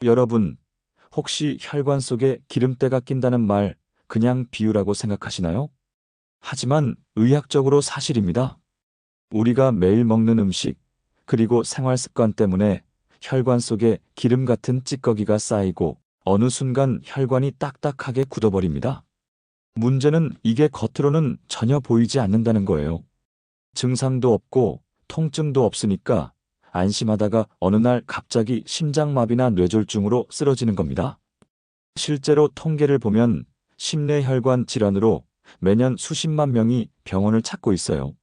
여러분, 혹시 혈관 속에 기름때가 낀다는 말 그냥 비유라고 생각하시나요? 하지만 의학적으로 사실입니다. 우리가 매일 먹는 음식, 그리고 생활 습관 때문에 혈관 속에 기름 같은 찌꺼기가 쌓이고 어느 순간 혈관이 딱딱하게 굳어버립니다. 문제는 이게 겉으로는 전혀 보이지 않는다는 거예요. 증상도 없고 통증도 없으니까 안심하다가 어느 날 갑자기 심장마비나 뇌졸중으로 쓰러지는 겁니다. 실제로 통계를 보면 심내혈관 질환으로 매년 수십만 명이 병원을 찾고 있어요.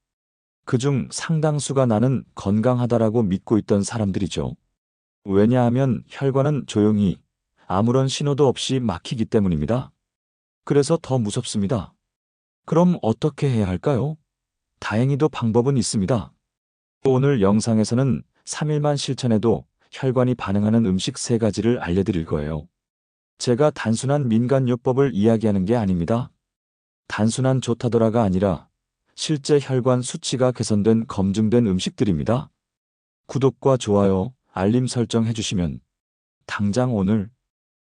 그중 상당수가 나는 건강하다라고 믿고 있던 사람들이죠. 왜냐하면 혈관은 조용히 아무런 신호도 없이 막히기 때문입니다. 그래서 더 무섭습니다. 그럼 어떻게 해야 할까요? 다행히도 방법은 있습니다. 오늘 영상에서는 3일만 실천해도 혈관이 반응하는 음식 3가지를 알려드릴 거예요. 제가 단순한 민간요법을 이야기하는 게 아닙니다. 단순한 좋다더라가 아니라 실제 혈관 수치가 개선된 검증된 음식들입니다. 구독과 좋아요, 알림 설정 해주시면 당장 오늘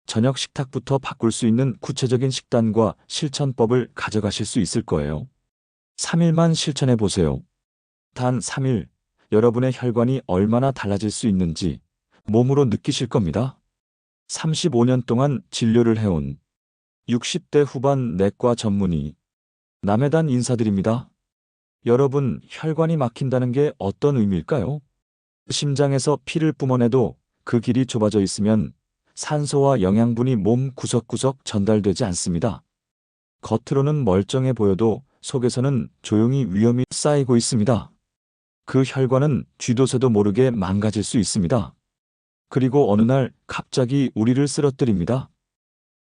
저녁 식탁부터 바꿀 수 있는 구체적인 식단과 실천법을 가져가실 수 있을 거예요. 3일만 실천해 보세요. 단 3일, 여러분의 혈관이 얼마나 달라질 수 있는지 몸으로 느끼실 겁니다. 35년 동안 진료를 해온 60대 후반 내과 전문의 남해단 인사드립니다. 여러분, 혈관이 막힌다는 게 어떤 의미일까요? 심장에서 피를 뿜어내도 그 길이 좁아져 있으면 산소와 영양분이 몸 구석구석 전달되지 않습니다. 겉으로는 멀쩡해 보여도 속에서는 조용히 위험이 쌓이고 있습니다. 그 혈관은 쥐도 새도 모르게 망가질 수 있습니다. 그리고 어느 날 갑자기 우리를 쓰러뜨립니다.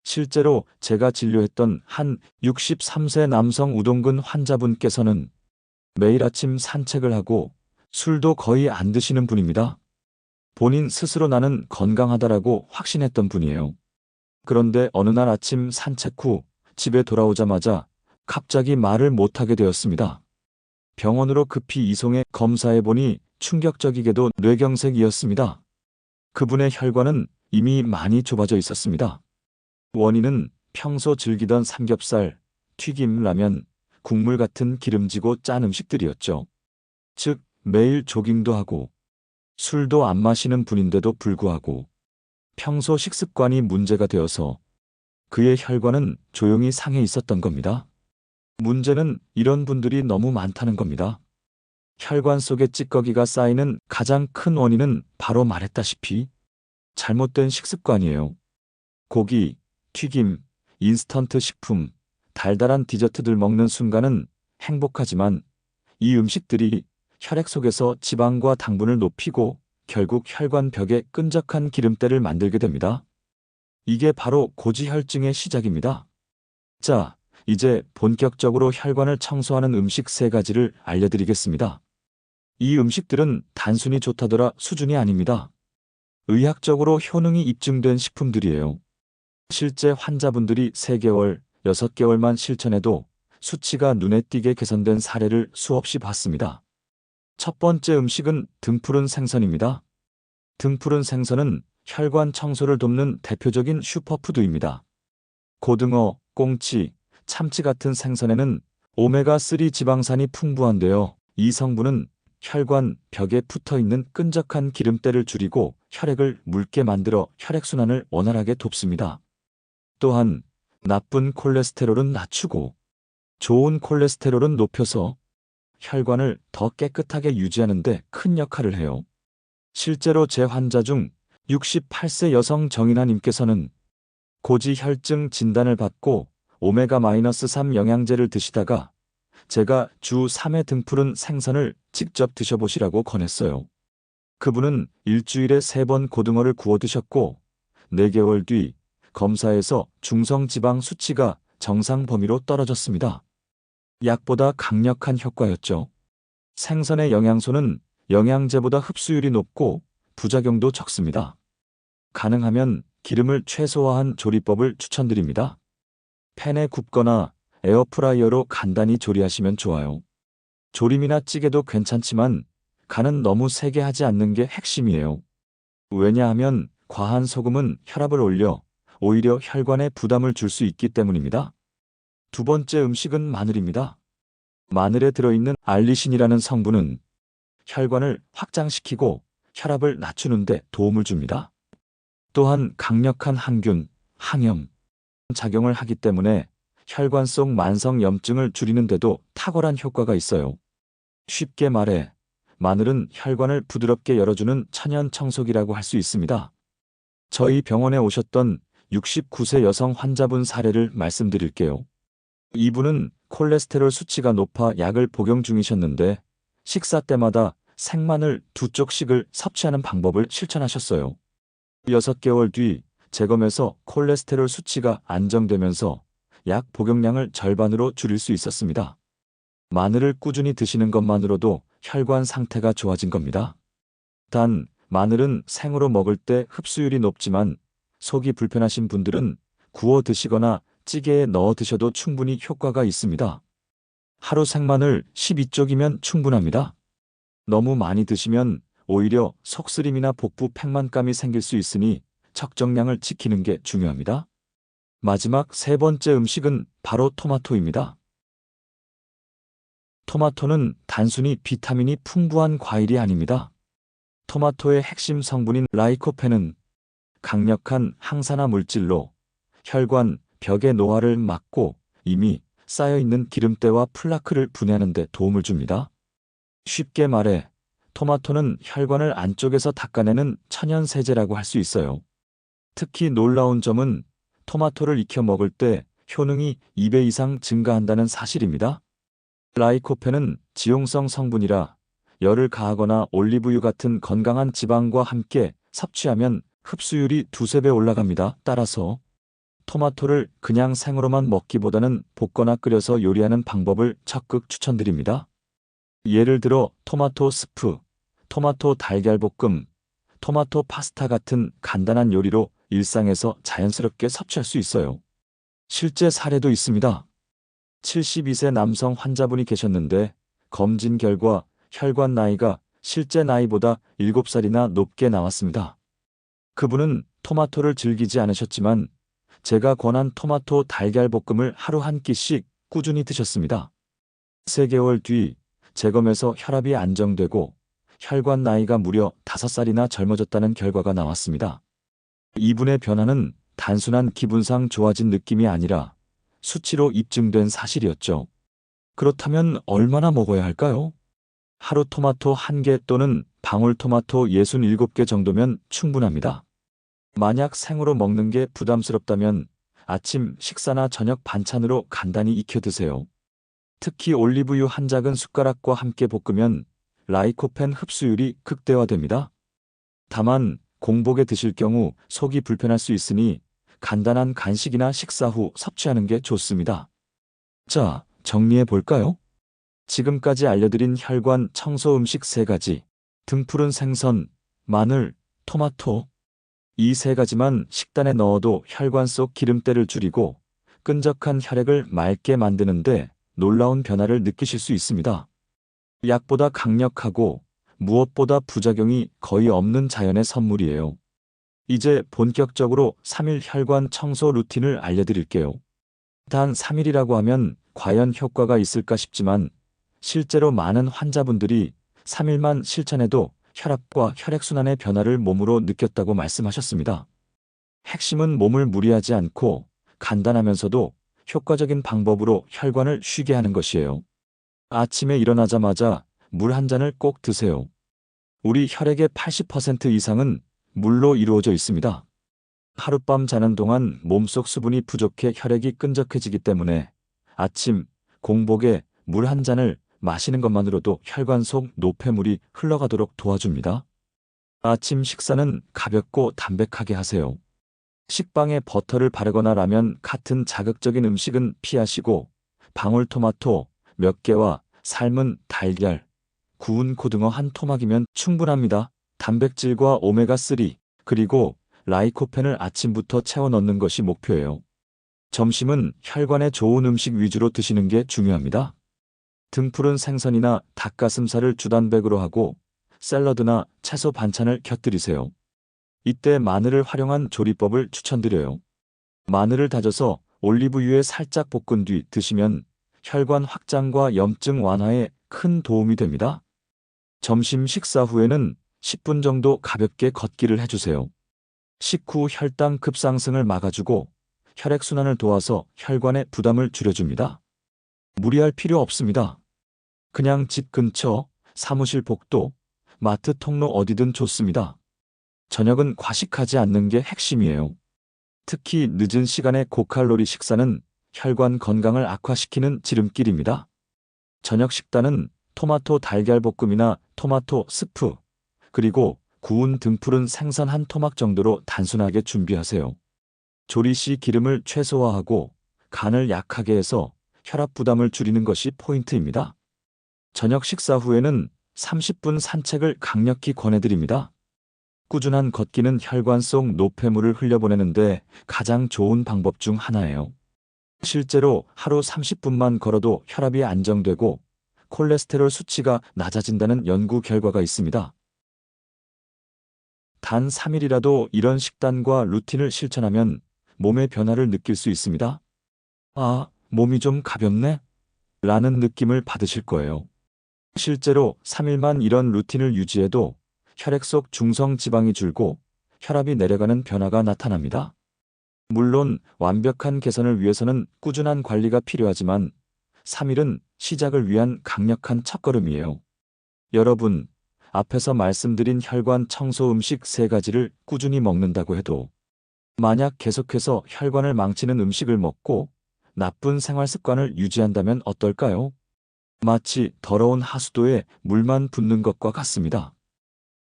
실제로 제가 진료했던 한 63세 남성 우동근 환자분께서는 매일 아침 산책을 하고 술도 거의 안 드시는 분입니다. 본인 스스로 나는 건강하다라고 확신했던 분이에요. 그런데 어느 날 아침 산책 후 집에 돌아오자마자 갑자기 말을 못하게 되었습니다. 병원으로 급히 이송해 검사해 보니 충격적이게도 뇌경색이었습니다. 그분의 혈관은 이미 많이 좁아져 있었습니다. 원인은 평소 즐기던 삼겹살, 튀김, 라면, 국물 같은 기름지고 짠 음식들이었죠. 즉, 매일 조깅도 하고 술도 안 마시는 분인데도 불구하고 평소 식습관이 문제가 되어서 그의 혈관은 조용히 상해 있었던 겁니다. 문제는 이런 분들이 너무 많다는 겁니다. 혈관 속에 찌꺼기가 쌓이는 가장 큰 원인은 바로 말했다시피 잘못된 식습관이에요. 고기, 튀김, 인스턴트 식품, 달달한 디저트들 먹는 순간은 행복하지만 이 음식들이 혈액 속에서 지방과 당분을 높이고 결국 혈관 벽에 끈적한 기름때를 만들게 됩니다. 이게 바로 고지혈증의 시작입니다. 자, 이제 본격적으로 혈관을 청소하는 음식 3가지를 알려드리겠습니다. 이 음식들은 단순히 좋다더라 수준이 아닙니다. 의학적으로 효능이 입증된 식품들이에요. 실제 환자분들이 3개월, 6개월만 실천해도 수치가 눈에 띄게 개선된 사례를 수없이 봤습니다. 첫 번째 음식은 등푸른 생선입니다. 등푸른 생선은 혈관 청소를 돕는 대표적인 슈퍼푸드입니다. 고등어, 꽁치, 참치 같은 생선에는 오메가3 지방산이 풍부한데요. 이 성분은 혈관 벽에 붙어있는 끈적한 기름때를 줄이고 혈액을 묽게 만들어 혈액순환을 원활하게 돕습니다. 또한 나쁜 콜레스테롤은 낮추고 좋은 콜레스테롤은 높여서 혈관을 더 깨끗하게 유지하는 데 큰 역할을 해요. 실제로 제 환자 중 68세 여성 정인아님께서는 고지혈증 진단을 받고 오메가-3 영양제를 드시다가 제가 주 3회 등푸른 생선을 직접 드셔보시라고 권했어요. 그분은 일주일에 3번 고등어를 구워 드셨고 4개월 뒤 검사에서 중성지방 수치가 정상 범위로 떨어졌습니다. 약보다 강력한 효과였죠. 생선의 영양소는 영양제보다 흡수율이 높고 부작용도 적습니다. 가능하면 기름을 최소화한 조리법을 추천드립니다. 팬에 굽거나 에어프라이어로 간단히 조리하시면 좋아요. 조림이나 찌개도 괜찮지만 간은 너무 세게 하지 않는 게 핵심이에요. 왜냐하면 과한 소금은 혈압을 올려 오히려 혈관에 부담을 줄 수 있기 때문입니다. 두 번째 음식은 마늘입니다. 마늘에 들어있는 알리신이라는 성분은 혈관을 확장시키고 혈압을 낮추는 데 도움을 줍니다. 또한 강력한 항균, 항염 작용을 하기 때문에 혈관 속 만성 염증을 줄이는 데도 탁월한 효과가 있어요. 쉽게 말해 마늘은 혈관을 부드럽게 열어주는 천연 청소기라고 할 수 있습니다. 저희 병원에 오셨던 69세 여성 환자분 사례를 말씀드릴게요. 이분은 콜레스테롤 수치가 높아 약을 복용 중이셨는데 식사 때마다 생마늘 2쪽씩을 섭취하는 방법을 실천하셨어요. 6개월 뒤 재검에서 콜레스테롤 수치가 안정되면서 약 복용량을 절반으로 줄일 수 있었습니다. 마늘을 꾸준히 드시는 것만으로도 혈관 상태가 좋아진 겁니다. 단, 마늘은 생으로 먹을 때 흡수율이 높지만 속이 불편하신 분들은 구워 드시거나 찌개에 넣어 드셔도 충분히 효과가 있습니다. 하루 생마늘 12쪽이면 충분합니다. 너무 많이 드시면 오히려 속쓰림이나 복부 팽만감이 생길 수 있으니 적정량을 지키는 게 중요합니다. 마지막 세 번째 음식은 바로 토마토입니다. 토마토는 단순히 비타민이 풍부한 과일이 아닙니다. 토마토의 핵심 성분인 라이코펜은 강력한 항산화 물질로 혈관 벽의 노화를 막고 이미 쌓여있는 기름때와 플라크를 분해하는 데 도움을 줍니다. 쉽게 말해 토마토는 혈관을 안쪽에서 닦아내는 천연 세제라고 할 수 있어요. 특히 놀라운 점은 토마토를 익혀 먹을 때 효능이 2배 이상 증가한다는 사실입니다. 라이코펜은 지용성 성분이라 열을 가하거나 올리브유 같은 건강한 지방과 함께 섭취하면 흡수율이 2~3배 올라갑니다. 따라서 토마토를 그냥 생으로만 먹기보다는 볶거나 끓여서 요리하는 방법을 적극 추천드립니다. 예를 들어 토마토 스프, 토마토 달걀볶음, 토마토 파스타 같은 간단한 요리로 일상에서 자연스럽게 섭취할 수 있어요. 실제 사례도 있습니다. 72세 남성 환자분이 계셨는데 검진 결과 혈관 나이가 실제 나이보다 7살이나 높게 나왔습니다. 그분은 토마토를 즐기지 않으셨지만 제가 권한 토마토 달걀볶음을 하루 한 끼씩 꾸준히 드셨습니다. 3개월 뒤 재검에서 혈압이 안정되고 혈관 나이가 무려 5살이나 젊어졌다는 결과가 나왔습니다. 이분의 변화는 단순한 기분상 좋아진 느낌이 아니라 수치로 입증된 사실이었죠. 그렇다면 얼마나 먹어야 할까요? 하루 토마토 1개 또는 방울토마토 67개 정도면 충분합니다. 만약 생으로 먹는 게 부담스럽다면 아침 식사나 저녁 반찬으로 간단히 익혀 드세요. 특히 올리브유 한 작은 숟가락과 함께 볶으면 라이코펜 흡수율이 극대화됩니다. 다만 공복에 드실 경우 속이 불편할 수 있으니 간단한 간식이나 식사 후 섭취하는 게 좋습니다. 자, 정리해 볼까요? 지금까지 알려드린 혈관 청소 음식 3가지, 등푸른 생선, 마늘, 토마토. 이 3가지만 식단에 넣어도 혈관 속 기름때를 줄이고 끈적한 혈액을 맑게 만드는데 놀라운 변화를 느끼실 수 있습니다. 약보다 강력하고 무엇보다 부작용이 거의 없는 자연의 선물이에요. 이제 본격적으로 3일 혈관 청소 루틴을 알려드릴게요. 단 3일이라고 하면 과연 효과가 있을까 싶지만 실제로 많은 환자분들이 3일만 실천해도 혈압과 혈액순환의 변화를 몸으로 느꼈다고 말씀하셨습니다. 핵심은 몸을 무리하지 않고 간단하면서도 효과적인 방법으로 혈관을 쉬게 하는 것이에요. 아침에 일어나자마자 물 한 잔을 꼭 드세요. 우리 혈액의 80% 이상은 물로 이루어져 있습니다. 하룻밤 자는 동안 몸속 수분이 부족해 혈액이 끈적해지기 때문에 아침, 공복에 물 한 잔을 마시는 것만으로도 혈관 속 노폐물이 흘러가도록 도와줍니다. 아침 식사는 가볍고 담백하게 하세요. 식빵에 버터를 바르거나 라면 같은 자극적인 음식은 피하시고 방울토마토 몇 개와 삶은 달걀, 구운 고등어 한 토막이면 충분합니다. 단백질과 오메가3 그리고 라이코펜을 아침부터 채워 넣는 것이 목표예요. 점심은 혈관에 좋은 음식 위주로 드시는 게 중요합니다. 등푸른 생선이나 닭가슴살을 주단백으로 하고 샐러드나 채소 반찬을 곁들이세요. 이때 마늘을 활용한 조리법을 추천드려요. 마늘을 다져서 올리브유에 살짝 볶은 뒤 드시면 혈관 확장과 염증 완화에 큰 도움이 됩니다. 점심 식사 후에는 10분 정도 가볍게 걷기를 해주세요. 식후 혈당 급상승을 막아주고 혈액순환을 도와서 혈관의 부담을 줄여줍니다. 무리할 필요 없습니다. 그냥 집 근처, 사무실 복도, 마트 통로 어디든 좋습니다. 저녁은 과식하지 않는 게 핵심이에요. 특히 늦은 시간의 고칼로리 식사는 혈관 건강을 악화시키는 지름길입니다. 저녁 식단은 토마토 달걀볶음이나 토마토 스프, 그리고 구운 등푸른 생선 한 토막 정도로 단순하게 준비하세요. 조리 시 기름을 최소화하고 간을 약하게 해서 혈압 부담을 줄이는 것이 포인트입니다. 저녁 식사 후에는 30분 산책을 강력히 권해드립니다. 꾸준한 걷기는 혈관 속 노폐물을 흘려보내는데 가장 좋은 방법 중 하나예요. 실제로 하루 30분만 걸어도 혈압이 안정되고 콜레스테롤 수치가 낮아진다는 연구 결과가 있습니다. 단 3일이라도 이런 식단과 루틴을 실천하면 몸의 변화를 느낄 수 있습니다. 아, 몸이 좀 가볍네? 라는 느낌을 받으실 거예요. 실제로 3일만 이런 루틴을 유지해도 혈액 속 중성 지방이 줄고 혈압이 내려가는 변화가 나타납니다. 물론 완벽한 개선을 위해서는 꾸준한 관리가 필요하지만 3일은 시작을 위한 강력한 첫걸음이에요. 여러분, 앞에서 말씀드린 혈관 청소 음식 3가지를 꾸준히 먹는다고 해도 만약 계속해서 혈관을 망치는 음식을 먹고 나쁜 생활 습관을 유지한다면 어떨까요? 마치 더러운 하수도에 물만 붓는 것과 같습니다.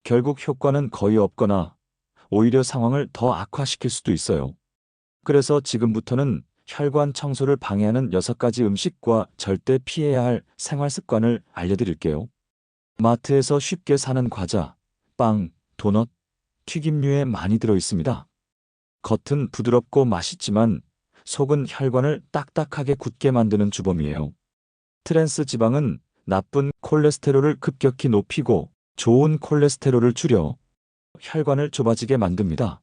결국 효과는 거의 없거나 오히려 상황을 더 악화시킬 수도 있어요. 그래서 지금부터는 혈관 청소를 방해하는 6가지 음식과 절대 피해야 할 생활 습관을 알려드릴게요. 마트에서 쉽게 사는 과자, 빵, 도넛, 튀김류에 많이 들어 있습니다. 겉은 부드럽고 맛있지만 속은 혈관을 딱딱하게 굳게 만드는 주범이에요. 트랜스 지방은 나쁜 콜레스테롤을 급격히 높이고 좋은 콜레스테롤을 줄여 혈관을 좁아지게 만듭니다.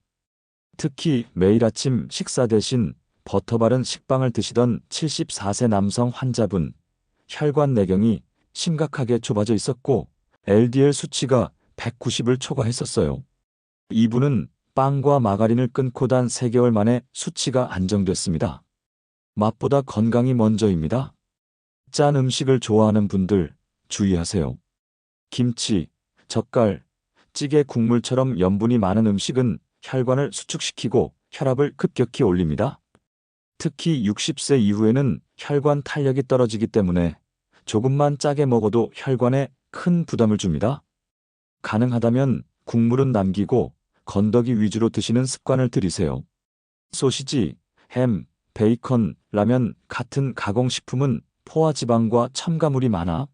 특히 매일 아침 식사 대신 버터 바른 식빵을 드시던 74세 남성 환자분, 혈관 내경이 심각하게 좁아져 있었고 LDL 수치가 190을 초과했었어요. 이분은 빵과 마가린을 끊고 단 3개월 만에 수치가 안정됐습니다. 맛보다 건강이 먼저입니다. 짠 음식을 좋아하는 분들 주의하세요. 김치, 젓갈, 찌개 국물처럼 염분이 많은 음식은 혈관을 수축시키고 혈압을 급격히 올립니다. 특히 60세 이후에는 혈관 탄력이 떨어지기 때문에 조금만 짜게 먹어도 혈관에 큰 부담을 줍니다. 가능하다면 국물은 남기고 건더기 위주로 드시는 습관을 들이세요. 소시지, 햄, 베이컨, 라면 같은 가공식품은 포화지방과 첨가물이 많아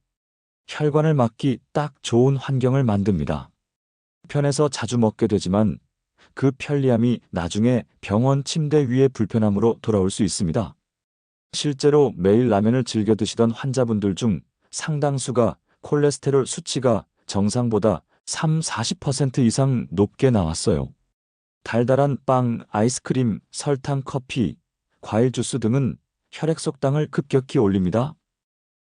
혈관을 막기 딱 좋은 환경을 만듭니다. 편해서 자주 먹게 되지만 그 편리함이 나중에 병원 침대 위의 불편함으로 돌아올 수 있습니다. 실제로 매일 라면을 즐겨 드시던 환자분들 중 상당수가 콜레스테롤 수치가 정상보다 40% 이상 높게 나왔어요. 달달한 빵, 아이스크림, 설탕, 커피, 과일 주스 등은 혈액 속당을 급격히 올립니다.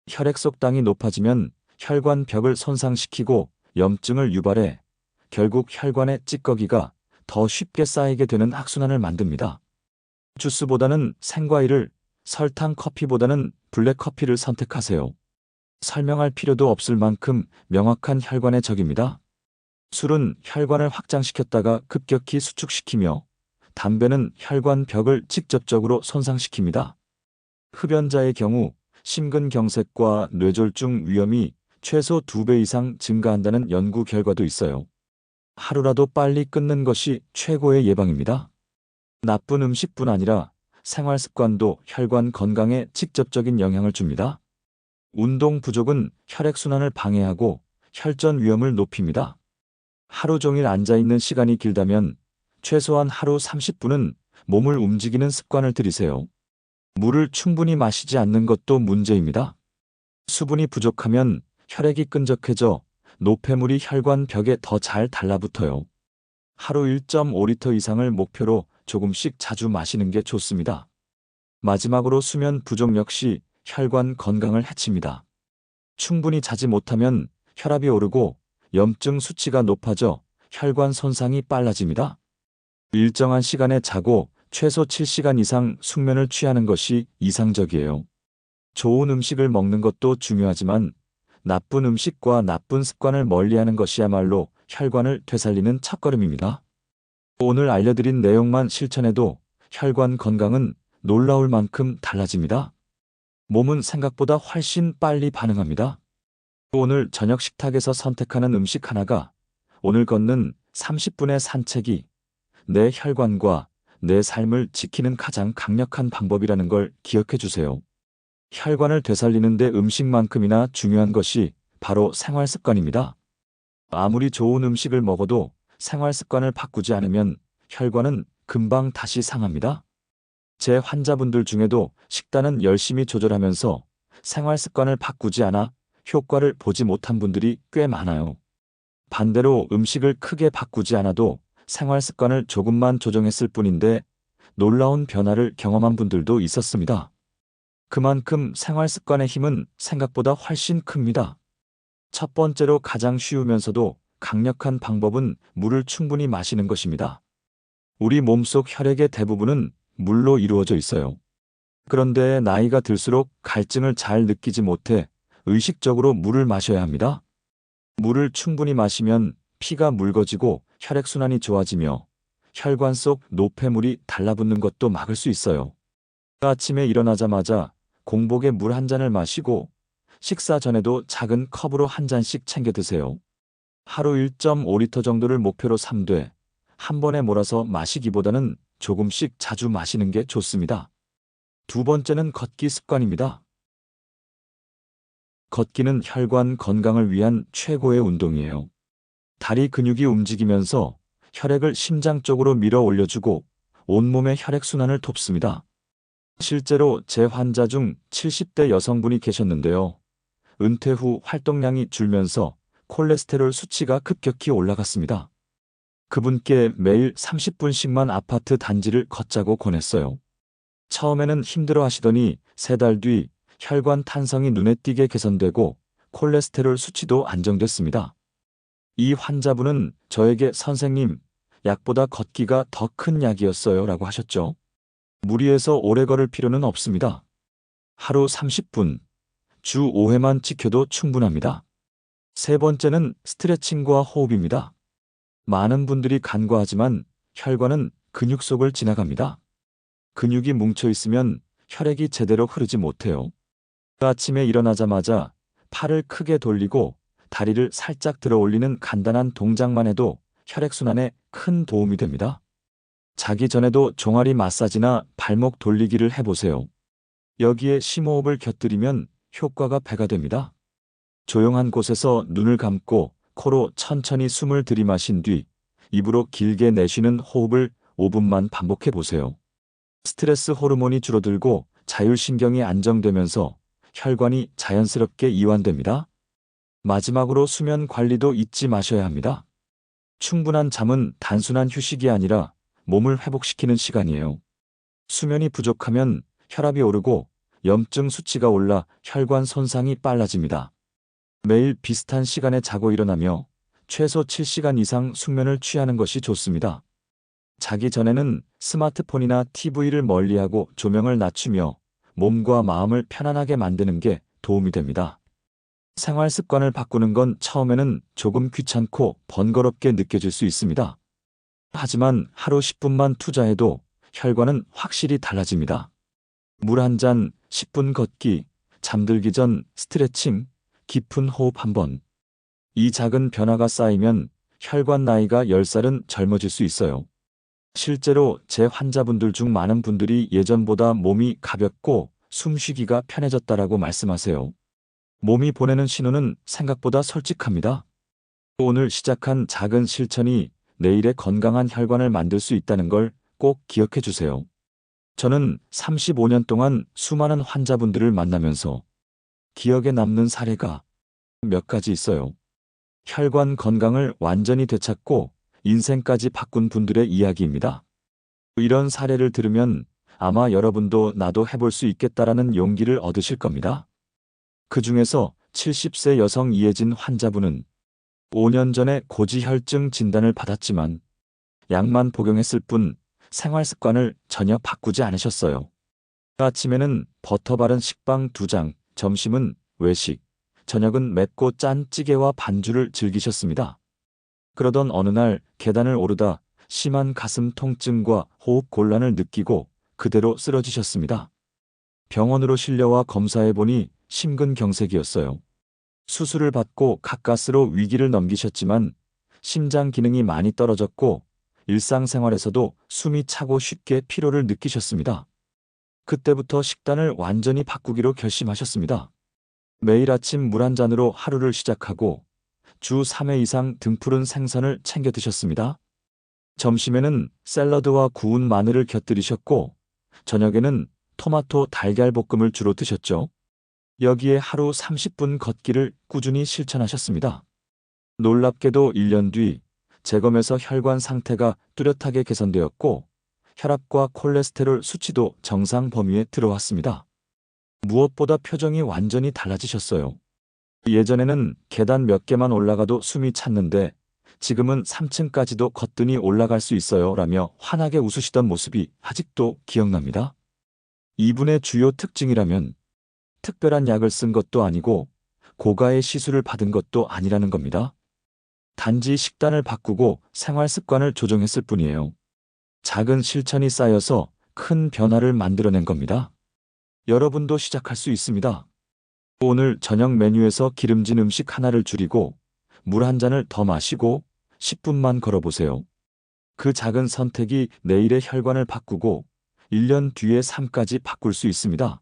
혈액 속당이 높아지면 혈관 벽을 손상시키고 염증을 유발해 결국 혈관의 찌꺼기가 더 쉽게 쌓이게 되는 악순환을 만듭니다. 주스보다는 생과일을, 설탕 커피보다는 블랙 커피를 선택하세요. 설명할 필요도 없을 만큼 명확한 혈관의 적입니다. 술은 혈관을 확장시켰다가 급격히 수축시키며 담배는 혈관 벽을 직접적으로 손상시킵니다. 흡연자의 경우 심근경색과 뇌졸중 위험이 최소 2배 이상 증가한다는 연구 결과도 있어요. 하루라도 빨리 끊는 것이 최고의 예방입니다. 나쁜 음식뿐 아니라 생활 습관도 혈관 건강에 직접적인 영향을 줍니다. 운동 부족은 혈액순환을 방해하고 혈전 위험을 높입니다. 하루 종일 앉아있는 시간이 길다면 최소한 하루 30분은 몸을 움직이는 습관을 들이세요. 물을 충분히 마시지 않는 것도 문제입니다. 수분이 부족하면 혈액이 끈적해져 노폐물이 혈관 벽에 더 잘 달라붙어요. 하루 1.5리터 이상을 목표로 조금씩 자주 마시는 게 좋습니다. 마지막으로 수면 부족 역시 혈관 건강을 해칩니다. 충분히 자지 못하면 혈압이 오르고 염증 수치가 높아져 혈관 손상이 빨라집니다. 일정한 시간에 자고 최소 7시간 이상 숙면을 취하는 것이 이상적이에요. 좋은 음식을 먹는 것도 중요하지만 나쁜 음식과 나쁜 습관을 멀리하는 것이야말로 혈관을 되살리는 첫걸음입니다. 오늘 알려드린 내용만 실천해도 혈관 건강은 놀라울 만큼 달라집니다. 몸은 생각보다 훨씬 빨리 반응합니다. 오늘 저녁 식탁에서 선택하는 음식 하나가 오늘 걷는 30분의 산책이 내 혈관과 내 삶을 지키는 가장 강력한 방법이라는 걸 기억해 주세요. 혈관을 되살리는데 음식만큼이나 중요한 것이 바로 생활 습관입니다. 아무리 좋은 음식을 먹어도 생활 습관을 바꾸지 않으면 혈관은 금방 다시 상합니다. 제 환자분들 중에도 식단은 열심히 조절하면서 생활 습관을 바꾸지 않아 효과를 보지 못한 분들이 꽤 많아요. 반대로 음식을 크게 바꾸지 않아도 생활 습관을 조금만 조정했을 뿐인데 놀라운 변화를 경험한 분들도 있었습니다. 그만큼 생활 습관의 힘은 생각보다 훨씬 큽니다. 첫 번째로 가장 쉬우면서도 강력한 방법은 물을 충분히 마시는 것입니다. 우리 몸속 혈액의 대부분은 물로 이루어져 있어요. 그런데 나이가 들수록 갈증을 잘 느끼지 못해 의식적으로 물을 마셔야 합니다. 물을 충분히 마시면 피가 묽어지고 혈액순환이 좋아지며 혈관 속 노폐물이 달라붙는 것도 막을 수 있어요. 아침에 일어나자마자 공복에 물 한 잔을 마시고 식사 전에도 작은 컵으로 한 잔씩 챙겨 드세요. 하루 1.5리터 정도를 목표로 삼되 한 번에 몰아서 마시기보다는 조금씩 자주 마시는 게 좋습니다. 두 번째는 걷기 습관입니다. 걷기는 혈관 건강을 위한 최고의 운동이에요. 다리 근육이 움직이면서 혈액을 심장 쪽으로 밀어 올려주고 온몸의 혈액순환을 돕습니다. 실제로 제 환자 중 70대 여성분이 계셨는데요. 은퇴 후 활동량이 줄면서 콜레스테롤 수치가 급격히 올라갔습니다. 그분께 매일 30분씩만 아파트 단지를 걷자고 권했어요. 처음에는 힘들어 하시더니 3달 뒤 혈관 탄성이 눈에 띄게 개선되고 콜레스테롤 수치도 안정됐습니다. 이 환자분은 저에게 선생님, 약보다 걷기가 더 큰 약이었어요 라고 하셨죠. 무리해서 오래 걸을 필요는 없습니다. 하루 30분, 주 5회만 지켜도 충분합니다. 세 번째는 스트레칭과 호흡입니다. 많은 분들이 간과하지만 혈관은 근육 속을 지나갑니다. 근육이 뭉쳐 있으면 혈액이 제대로 흐르지 못해요. 아침에 일어나자마자 팔을 크게 돌리고 다리를 살짝 들어 올리는 간단한 동작만 해도 혈액순환에 큰 도움이 됩니다. 자기 전에도 종아리 마사지나 발목 돌리기를 해보세요. 여기에 심호흡을 곁들이면 효과가 배가 됩니다. 조용한 곳에서 눈을 감고 코로 천천히 숨을 들이마신 뒤 입으로 길게 내쉬는 호흡을 5분만 반복해 보세요. 스트레스 호르몬이 줄어들고 자율신경이 안정되면서 혈관이 자연스럽게 이완됩니다. 마지막으로 수면 관리도 잊지 마셔야 합니다. 충분한 잠은 단순한 휴식이 아니라 몸을 회복시키는 시간이에요. 수면이 부족하면 혈압이 오르고 염증 수치가 올라 혈관 손상이 빨라집니다. 매일 비슷한 시간에 자고 일어나며 최소 7시간 이상 숙면을 취하는 것이 좋습니다. 자기 전에는 스마트폰이나 TV를 멀리하고 조명을 낮추며 몸과 마음을 편안하게 만드는 게 도움이 됩니다. 생활 습관을 바꾸는 건 처음에는 조금 귀찮고 번거롭게 느껴질 수 있습니다. 하지만 하루 10분만 투자해도 혈관은 확실히 달라집니다. 물 한 잔, 10분 걷기, 잠들기 전 스트레칭, 깊은 호흡 한 번. 이 작은 변화가 쌓이면 혈관 나이가 10살은 젊어질 수 있어요. 실제로 제 환자분들 중 많은 분들이 예전보다 몸이 가볍고 숨쉬기가 편해졌다라고 말씀하세요. 몸이 보내는 신호는 생각보다 솔직합니다. 오늘 시작한 작은 실천이 내일의 건강한 혈관을 만들 수 있다는 걸 꼭 기억해 주세요. 저는 35년 동안 수많은 환자분들을 만나면서 기억에 남는 사례가 몇 가지 있어요. 혈관 건강을 완전히 되찾고 인생까지 바꾼 분들의 이야기입니다. 이런 사례를 들으면 아마 여러분도 나도 해볼 수 있겠다라는 용기를 얻으실 겁니다. 그 중에서 70세 여성 이혜진 환자분은 5년 전에 고지혈증 진단을 받았지만 약만 복용했을 뿐 생활 습관을 전혀 바꾸지 않으셨어요. 아침에는 버터 바른 식빵 2장, 점심은 외식, 저녁은 맵고 짠 찌개와 반주를 즐기셨습니다. 그러던 어느 날 계단을 오르다 심한 가슴 통증과 호흡 곤란을 느끼고 그대로 쓰러지셨습니다. 병원으로 실려와 검사해보니 심근경색이었어요. 수술을 받고 가까스로 위기를 넘기셨지만 심장 기능이 많이 떨어졌고 일상생활에서도 숨이 차고 쉽게 피로를 느끼셨습니다. 그때부터 식단을 완전히 바꾸기로 결심하셨습니다. 매일 아침 물 한 잔으로 하루를 시작하고 주 3회 이상 등푸른 생선을 챙겨 드셨습니다. 점심에는 샐러드와 구운 마늘을 곁들이셨고 저녁에는 토마토 달걀 볶음을 주로 드셨죠. 여기에 하루 30분 걷기를 꾸준히 실천하셨습니다. 놀랍게도 1년 뒤 재검에서 혈관 상태가 뚜렷하게 개선되었고 혈압과 콜레스테롤 수치도 정상 범위에 들어왔습니다. 무엇보다 표정이 완전히 달라지셨어요. 예전에는 계단 몇 개만 올라가도 숨이 찼는데 지금은 3층까지도 거뜬히 올라갈 수 있어요 라며 환하게 웃으시던 모습이 아직도 기억납니다. 이분의 주요 특징이라면 특별한 약을 쓴 것도 아니고 고가의 시술을 받은 것도 아니라는 겁니다. 단지 식단을 바꾸고 생활 습관을 조정했을 뿐이에요. 작은 실천이 쌓여서 큰 변화를 만들어낸 겁니다. 여러분도 시작할 수 있습니다. 오늘 저녁 메뉴에서 기름진 음식 하나를 줄이고 물 한 잔을 더 마시고 10분만 걸어보세요. 그 작은 선택이 내일의 혈관을 바꾸고 1년 뒤의 삶까지 바꿀 수 있습니다.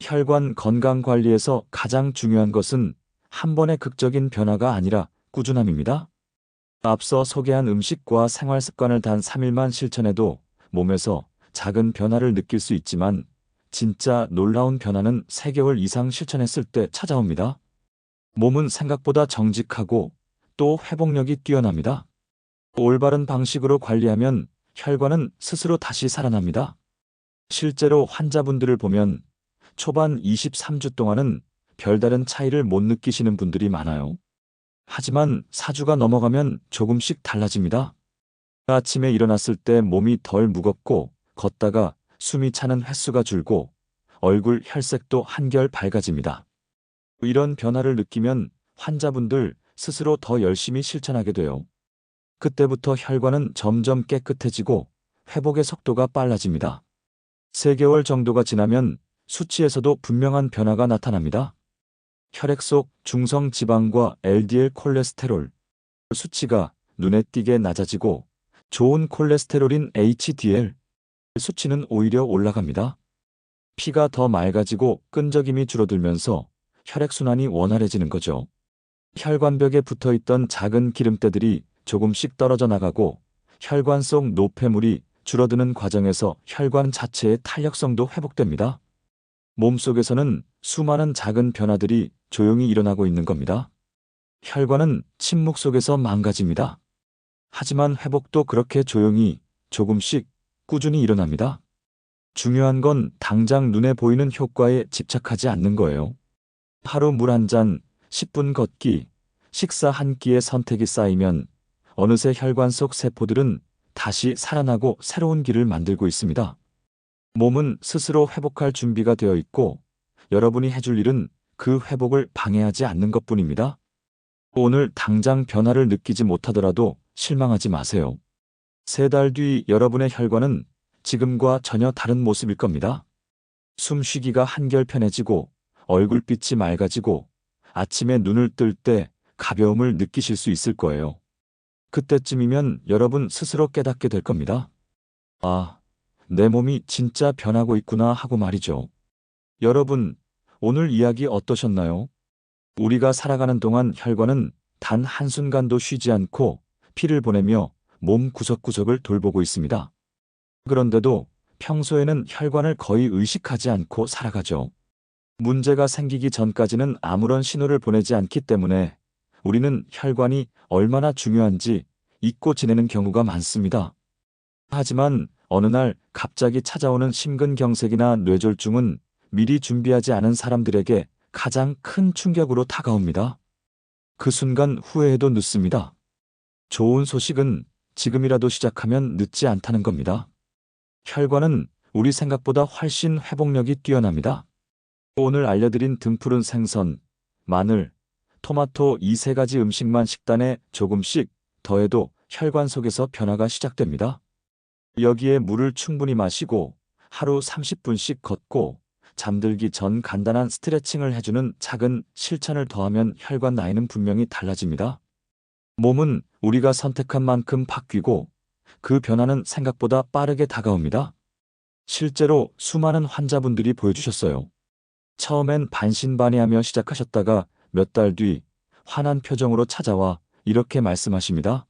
혈관 건강 관리에서 가장 중요한 것은 한 번의 극적인 변화가 아니라 꾸준함입니다. 앞서 소개한 음식과 생활 습관을 단 3일만 실천해도 몸에서 작은 변화를 느낄 수 있지만 진짜 놀라운 변화는 3개월 이상 실천했을 때 찾아옵니다. 몸은 생각보다 정직하고 또 회복력이 뛰어납니다. 올바른 방식으로 관리하면 혈관은 스스로 다시 살아납니다. 실제로 환자분들을 보면 초반 23주 동안은 별다른 차이를 못 느끼시는 분들이 많아요. 하지만 4주가 넘어가면 조금씩 달라집니다. 아침에 일어났을 때 몸이 덜 무겁고 걷다가 숨이 차는 횟수가 줄고 얼굴 혈색도 한결 밝아집니다. 이런 변화를 느끼면 환자분들 스스로 더 열심히 실천하게 돼요. 그때부터 혈관은 점점 깨끗해지고 회복의 속도가 빨라집니다. 3개월 정도가 지나면 수치에서도 분명한 변화가 나타납니다. 혈액 속 중성 지방과 LDL 콜레스테롤 수치가 눈에 띄게 낮아지고 좋은 콜레스테롤인 HDL 수치는 오히려 올라갑니다. 피가 더 맑아지고 끈적임이 줄어들면서 혈액순환이 원활해지는 거죠. 혈관벽에 붙어있던 작은 기름때들이 조금씩 떨어져 나가고 혈관 속 노폐물이 줄어드는 과정에서 혈관 자체의 탄력성도 회복됩니다. 몸속에서는 수많은 작은 변화들이 조용히 일어나고 있는 겁니다. 혈관은 침묵 속에서 망가집니다. 하지만 회복도 그렇게 조용히 조금씩 꾸준히 일어납니다. 중요한 건 당장 눈에 보이는 효과에 집착하지 않는 거예요. 하루 물 한 잔, 10분 걷기, 식사 한 끼의 선택이 쌓이면 어느새 혈관 속 세포들은 다시 살아나고 새로운 길을 만들고 있습니다. 몸은 스스로 회복할 준비가 되어 있고 여러분이 해줄 일은 그 회복을 방해하지 않는 것뿐입니다. 오늘 당장 변화를 느끼지 못하더라도 실망하지 마세요. 3달 뒤 여러분의 혈관은 지금과 전혀 다른 모습일 겁니다. 숨쉬기가 한결 편해지고 얼굴빛이 맑아지고 아침에 눈을 뜰 때 가벼움을 느끼실 수 있을 거예요. 그때쯤이면 여러분 스스로 깨닫게 될 겁니다. 아, 내 몸이 진짜 변하고 있구나 하고 말이죠. 여러분, 오늘 이야기 어떠셨나요? 우리가 살아가는 동안 혈관은 단 한순간도 쉬지 않고 피를 보내며 몸 구석구석을 돌보고 있습니다. 그런데도 평소에는 혈관을 거의 의식하지 않고 살아가죠. 문제가 생기기 전까지는 아무런 신호를 보내지 않기 때문에 우리는 혈관이 얼마나 중요한지 잊고 지내는 경우가 많습니다. 하지만 어느 날 갑자기 찾아오는 심근경색이나 뇌졸중은 미리 준비하지 않은 사람들에게 가장 큰 충격으로 다가옵니다. 그 순간 후회해도 늦습니다. 좋은 소식은 지금이라도 시작하면 늦지 않다는 겁니다. 혈관은 우리 생각보다 훨씬 회복력이 뛰어납니다. 오늘 알려드린 등푸른 생선, 마늘, 토마토 이 세 가지 음식만 식단에 조금씩 더해도 혈관 속에서 변화가 시작됩니다. 여기에 물을 충분히 마시고 하루 30분씩 걷고 잠들기 전 간단한 스트레칭을 해주는 작은 실천을 더하면 혈관 나이는 분명히 달라집니다. 몸은 우리가 선택한 만큼 바뀌고 그 변화는 생각보다 빠르게 다가옵니다. 실제로 수많은 환자분들이 보여주셨어요. 처음엔 반신반의하며 시작하셨다가 몇 달 뒤 환한 표정으로 찾아와 이렇게 말씀하십니다.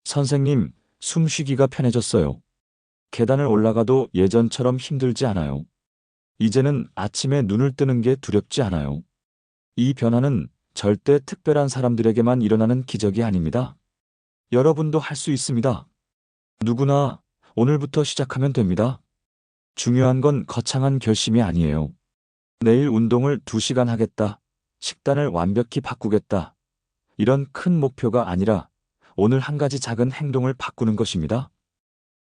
선생님, 숨쉬기가 편해졌어요. 계단을 올라가도 예전처럼 힘들지 않아요. 이제는 아침에 눈을 뜨는 게 두렵지 않아요. 이 변화는 절대 특별한 사람들에게만 일어나는 기적이 아닙니다. 여러분도 할 수 있습니다. 누구나 오늘부터 시작하면 됩니다. 중요한 건 거창한 결심이 아니에요. 내일 운동을 2시간 하겠다. 식단을 완벽히 바꾸겠다. 이런 큰 목표가 아니라 오늘 한 가지 작은 행동을 바꾸는 것입니다.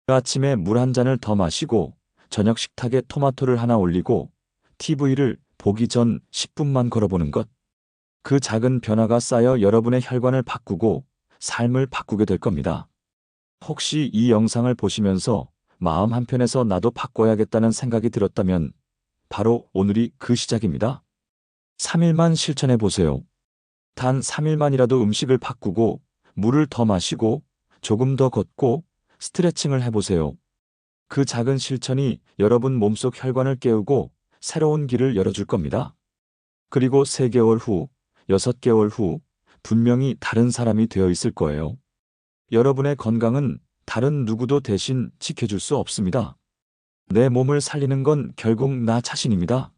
아침에 물 한 잔을 더 마시고 저녁 식탁에 토마토를 하나 올리고 TV를 보기 전 10분만 걸어보는 것. 그 작은 변화가 쌓여 여러분의 혈관을 바꾸고 삶을 바꾸게 될 겁니다. 혹시 이 영상을 보시면서 마음 한편에서 나도 바꿔야겠다는 생각이 들었다면 바로 오늘이 그 시작입니다. 3일만 실천해 보세요. 단 3일만이라도 음식을 바꾸고 물을 더 마시고 조금 더 걷고 스트레칭을 해보세요. 그 작은 실천이 여러분 몸속 혈관을 깨우고 새로운 길을 열어줄 겁니다. 그리고 3개월 후, 6개월 후 분명히 다른 사람이 되어 있을 거예요. 여러분의 건강은 다른 누구도 대신 지켜줄 수 없습니다. 내 몸을 살리는 건 결국 나 자신입니다.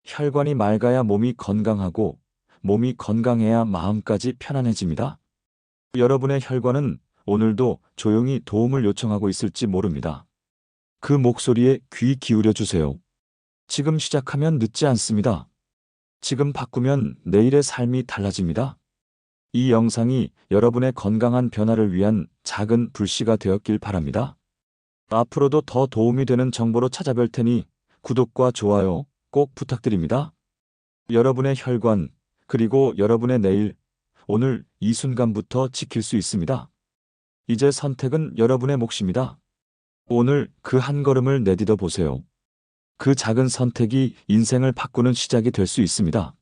혈관이 맑아야 몸이 건강하고 몸이 건강해야 마음까지 편안해집니다. 여러분의 혈관은 오늘도 조용히 도움을 요청하고 있을지 모릅니다. 그 목소리에 귀 기울여 주세요. 지금 시작하면 늦지 않습니다. 지금 바꾸면 내일의 삶이 달라집니다. 이 영상이 여러분의 건강한 변화를 위한 작은 불씨가 되었길 바랍니다. 앞으로도 더 도움이 되는 정보로 찾아뵐 테니 구독과 좋아요 꼭 부탁드립니다. 여러분의 혈관, 그리고 여러분의 내일, 오늘 이 순간부터 지킬 수 있습니다. 이제 선택은 여러분의 몫입니다. 오늘 그 한 걸음을 내딛어 보세요. 그 작은 선택이 인생을 바꾸는 시작이 될 수 있습니다.